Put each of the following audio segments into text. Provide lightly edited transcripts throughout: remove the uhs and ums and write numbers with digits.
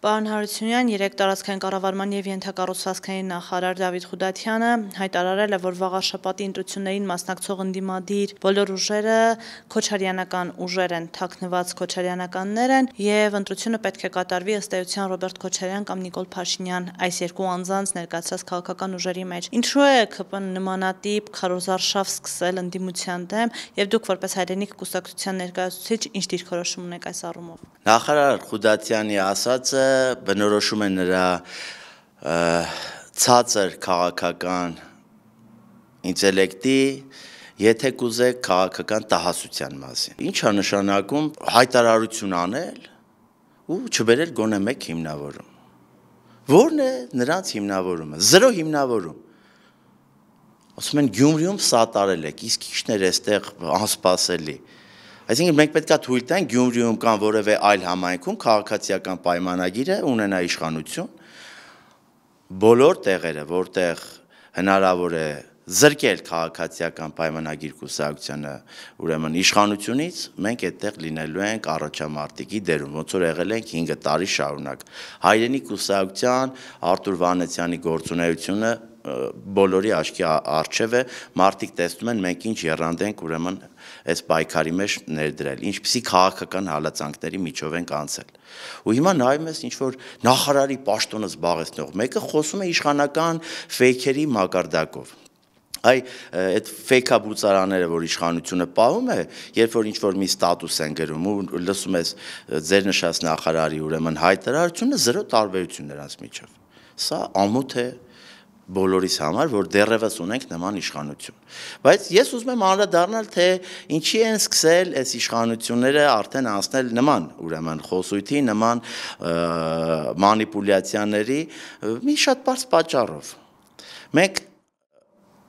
Պարոն Հարությունյան, երեկ տարածքային կառավարման և ենթակառուցվածքային նախարար Դավիթ Խուդատյանը հայտարարել է, որ վաղաշաբաթի ընտրություններին մասնակցող ընդդիմադիր բոլոր ուժերը քոչարյանական ուժեր են, թաքնված քոչարյանականներ են և ընտրությունը պետք է կատարվի ըստ էության Ռոբերտ Քոչարյան կամ Նիկոլ Փաշինյան այս երկու անձանց ներկայացրած քաղաքական ուժերի մեջ։ Ինչու է ԿՊ-ն նմանատիպ քարոզարշավ սկսել ընդդիմության դեմ և դուք որպես Հայրենիք կուսակցության ներկայացուցիչ ինչ դիրքորոշում ունեք այս առումով։ Նախարար Խուդատյանի ասածը բնորոշում է նրա ցածր քաղաքական ինտելեկտի, եթե կուզեք քաղաքական տհասության մասին։ Ինչ է նշանակում հայտարարություն անել ու չբերել գոնե մեկ հիմնավորում։ Որն է նրանց հիմնավորումը։ Զրո հիմնավորում։ Ասում են Գյումրիում սատարել եք, իսկ ի՞նչն էր այստեղ անսպասելի։ Այսինքն մենք պետք է թույլ տանք Գյումրիում կամ որևէ այլ համայնքում քաղաքացիական պայմանագիրը ունենա իշխանություն, բոլոր տեղերը, որտեղ հնարավոր է զրկել քաղաքացիական պայմանագիր կուսակցությանը, ուրեմն իշխանությունից, մենք այդտեղ լինելու ենք առաջամարտիկի դերում, ոնց որ եղել ենք 5 տարի շարունակ։ Հայրենիք կուսակցության Արտուր Վանեցյանի գործունեությունը բոլորի աչքի առջև է, մարդիկ տեսնում են մենք ինչ եռանդ ենք ուրեմն այս պայքարի մեջ ներդրել, ինչպիսի քաղաքական հալածանքների միջով ենք անցել։ Ու հիմա նայում ես ինչ-որ նախարարի պաշտոնը զբաղեցնող մեկը խոսում է իշխանական ֆեյքերի մակարդակով։ Այդ ֆեյքաբուծարանները, որ իշխանությունը պահում է, երբ որ ինչ-որ մի ստատուս են գրում ու լսում ես ձեր նշած նախարարի ուրեմն հայտարարությունը, զրո տարբերություն նրանց միջով։ Սա ամոթ է բոլորիս համար, որ դեռևս ունենք նման իշխանություն։ Բայց ես ուզում եմ անդրադառնալ, թե ինչի են սկսել այս իշխանությունները արդեն անցնել նման, ուրեմն խոսույթի, նման մանիպուլյացիաների մի շատ բարձ պատճառով։ Մենք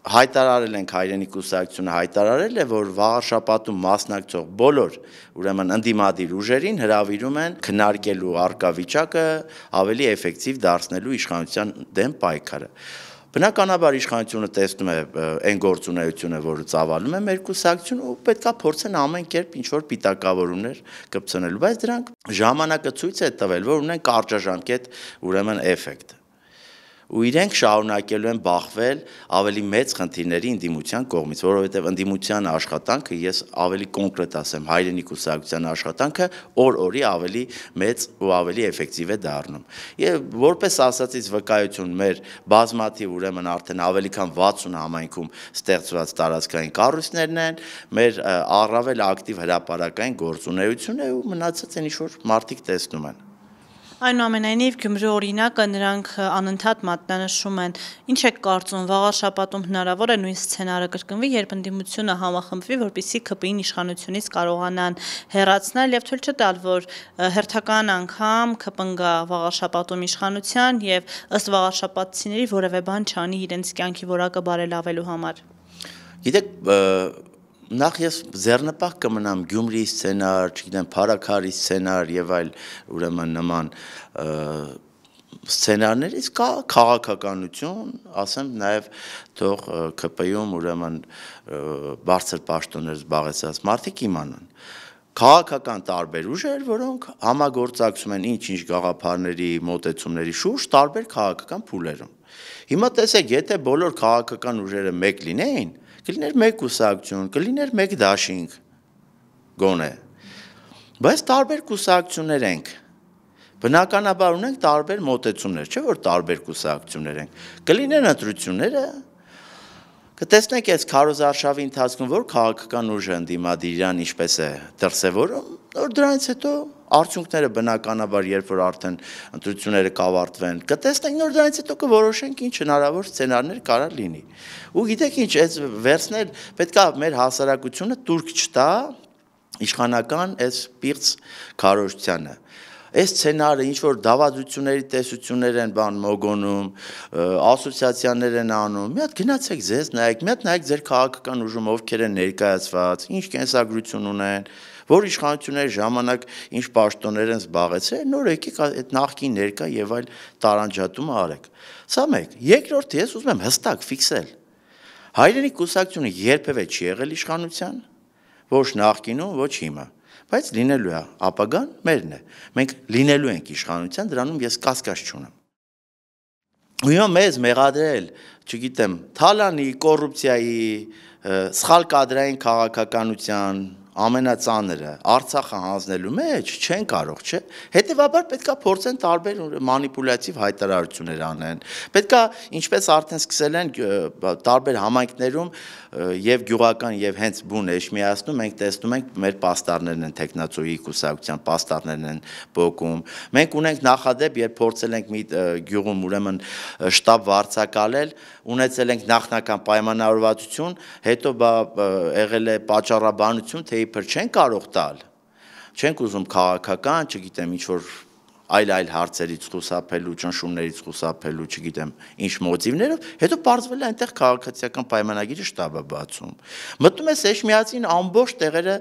հայտարարել ենք Հայրենիք կուսակցությունը հայտարարել է, որ վաղաշաբաթում մասնակցող բոլոր ուրեմն ընդդիմադիր ուժերին հրավիրում են քննարկելու առկա վիճակը ավելի էֆեկտիվ դարձնելու իշխանության դեմ պայքարը։ Բնականաբար իշխանությունը տեսնում է այն գործունեությունը, որը ծավալում է մեր կուսակցությունը ու պետքա փորձեն ամեն կերպ ինչ-որ պիտակավորումներ կպցնելու, բայց դրանք ժամանակը ցույց է տվել, որ ունեն կարճաժամկետ ուրեմն էֆեկտ։ Ու իրենք շարունակելու են բախվել ավելի մեծ խնդիրների ընդդիմության կողմից, որովհետև ընդդիմության աշխատանքը, ես ավելի կոնկրետ ասեմ, Հայրենիք կուսակցության աշխատանքը օր-օրի ավելի մեծ ու ավելի էֆեկտիվ է դառնում։ Եվ որպես ասացից վկայություն մեր բազմաթիվ ուրեմն արդեն ավելի քան 60 համայնքում ստեղծված տարածքային կառույցներն են, մեր առավել ակտիվ հրապարակային գործունեությունը ու մնացած են ինչ-որ մարդիկ տեսնում են։ Այնուամենայնիվ Գյումրի օրինակը նրանք անընդհատ մատնանշում են։ Ինչ եք կարծում, վաղաշաբաթում հնարավոր է նույն սցենարը կրկնվի, երբ ընդդիմությունը համախմբվի, որպեսզի ԿՊ-ին իշխանությունից կարողանան հեռացնել և թույլ չտալ, որ հերթական անգամ ԿՊ-ն գա վաղաշաբաթում իշխանության և ըստ վաղաշաբաթցիների որևէ բան չանի իրենց կյանքի որակը բարելավելու համար։ Գիտեք, նախ ես ձեռնպահ կմնամ Գյումրիի սցենար, չգիտեմ, Փարաքարի սցենար եւ այլ ուրեմն նման սցենարներից կա քաղաքականություն, ասեմ նաեւ թող ԿՊ-ում ուրեմն բարձր պաշտոններ զբաղեցած մարդիկ իմանան։ Քաղաքական տարբեր ուժեր, որոնք համագործակցում են ինչ-ինչ գաղափարների, մոտեցումների շուրջ տարբեր քաղաքական փուլերում։ Հիմա տեսեք, եթե բոլոր քաղաքական ուժերը մեկ լինեին, կլիներ մեկ կուսակցություն, կլիներ մեկ դաշինք, գոնե, բայց տարբեր կուսակցություններ ենք, բնականաբար ունենք տարբեր մոտեցումներ, չէ՞ որ տարբեր կուսակցություններ ենք, կլինեն ընտրությունները, կտեսնենք այս քարոզարշավի ընթացքում, որ քաղաքական ուժը ընդդիմադիրան ինչպես է դրսևորում, որ դրանից հետո արդյունքները բնականաբար, երբ որ արդեն ընտրությունները կավարտվեն, կտեսնենք, որ դրանից հետո կորոշենք ինչ հնարավոր սցենարներ կարող լինի։ Ու գիտեք ինչ, այս վերցնել պետքա մեր հասարակությունը տուրք չտա իշխանական այս պիղծ քարոզչությանը։ Այս սցենարը ինչ որ դավադրությունների տեսություններ են բան մոգոնում, ասոցիացիաներ են անում։ Մի հատ գնացեք ձեզ նայեք, մի հատ նայեք ձեր քաղաքական ուժում ովքեր են ներկայացված, ինչ կենսագրություն ունեն, որ իշխանությունների ժամանակ ինչ պաշտոններ են զբաղեցրել, նոր եկեք այդ նախկին ներկա եւ այլ տարանջատումը արեք։ Սա մեկ։ Երկրորդը ես ուզում եմ հստակ ֆիքսել։ Հայրենիք կուսակցությունը երբևէ չի եղել իշխանության, ոչ նախկինում, ոչ հիմա։ բայց լինելու է, ապագան մերն է։ Մենք լինելու ենք իշխանության, դրանում ես կասկած չունեմ։ Ու հիմա մեզ մեղադրել, չգիտեմ, թալանի, կոռուպցիայի, սխալ կադրային քաղաքականության ամենածանրը Արցախը հանձնելու մեջ չեն կարող, չէ։ Հետևաբար պետքա փորձեն տարբեր մանիպուլյատիվ հայտարարություններ անեն։ Պետքա, ինչպես արդեն սկսել են տարբեր համայնքներում եւ գյուղական եւ հենց բուն էշմիածնում, մենք տեսնում ենք մեր պաստառներն են տեխնացուի կուսակցության պաստառներն են բոկում։ Մենք ունենք նախադեպ, երբ փորձել ենք մի գյուղում ուրեմն շտաբ վարձակալել, ունեցել ենք նախնական պայմանավորվածություն, հետո եղել է պատճառաբանություն, թե իբր չեն կարող տալ, չենք ուզում քաղաքական, չգիտեմ, ինչ-որ այլ հարցերից խուսափելու, ճնշումներից խուսափելու, չգիտեմ, ինչ մոտիվներով, հետո պարզվել է այնտեղ քաղաքացիական պայմանագիրը շտաբը բացում։ Մտնում է Էշմիածին ամբողջ տեղերը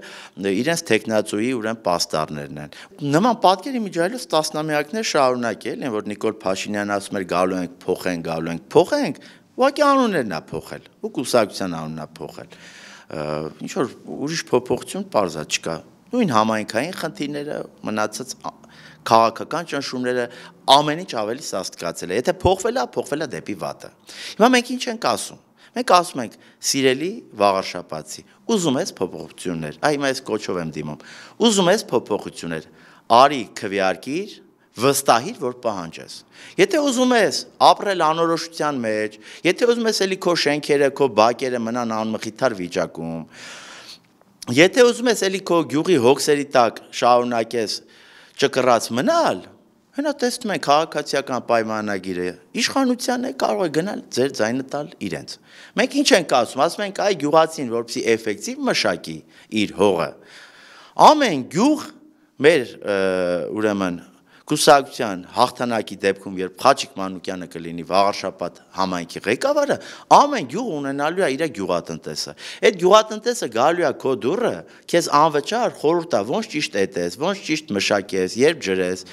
իրենց տեխնացուի ուրեմն պաստառներն են։ Նման պատկեր իմիջայլոց տասնամյակներ շարունակել են, որ Նիկոլ Փաշինյանն ասում էր գալու ենք, փոխենք, ուղղակի անուններն է փոխել, ու կուսակցության անունն է փոխել։ Ինչ որ ուրիշ փոփոխություն պարզա չկա։ Նույն համայնքային խնդիրները, մնացած քաղաքական ճնշումները ամեն ինչ ավելի սաստկացել է։ Եթե փոխվել է դեպի վատը։ Հիմա մենք ինչ ենք ասում։ Մենք ասում ենք՝ սիրելի Վաղարշապատցի, ուզում ես փոփոխություններ։ Հիմա ես կոչով եմ դիմում։ Ուզում ես փոփոխություններ, արի քվեարկիր, վստահիր, որ պահանջես։ Եթե ուզում ես ապրել անորոշության մեջ, եթե ուզում ես էլի քո շենքերը, քո բակերը մնան անմխիթար վիճակում, եթե ուզում ես էլի քո գյուղի հոգսերի տակ շարունակես ճկռած մնալ, հենա տեսնում ենք քաղաքացիական պայմանագիրը, իշխանության է կարող է գնալ ձեր ձայնը տալ իրենց։ Մենք ինչ ենք ասում ենք այ գյուղացին, որպեսզի էֆեկտիվ մշակի իր հողը։ Ամեն գյուղ մեր ուրեմն կուսակցության հաղթանակի դեպքում, երբ Խաչիկ Մանուկյանը կլինի Վաղարշապատ համայնքի ղեկավարը, ամեն գյուղ ունենալու է իր գյուղատնտեսը։ Այդ գյուղատնտեսը գալու է քո դուռը, քեզ անվճար խորհուրդ տա, ոնց ճիշտ էտես, ոնց ճիշտ մշակես, երբ ջրես,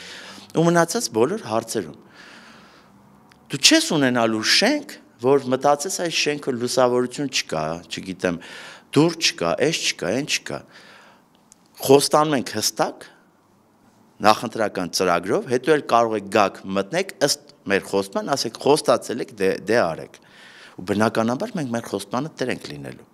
ու մնացած բոլոր հարցերում։ Դու չես ունենալու շենք, որ մտածես այս շենքը լուսավորություն չկա, չգիտեմ, դուռ չկա, էս չկա, այն չկա։ Խոստանում ենք հստակ նախընտրական ծրագրով, հետո էլ կարող եք գաք մտնեք ըստ մեր խոստման, ասեք խոստացել եք, դե արեք։ Ու բնականաբար մենք մեր խոստմանը տեր ենք լինելու։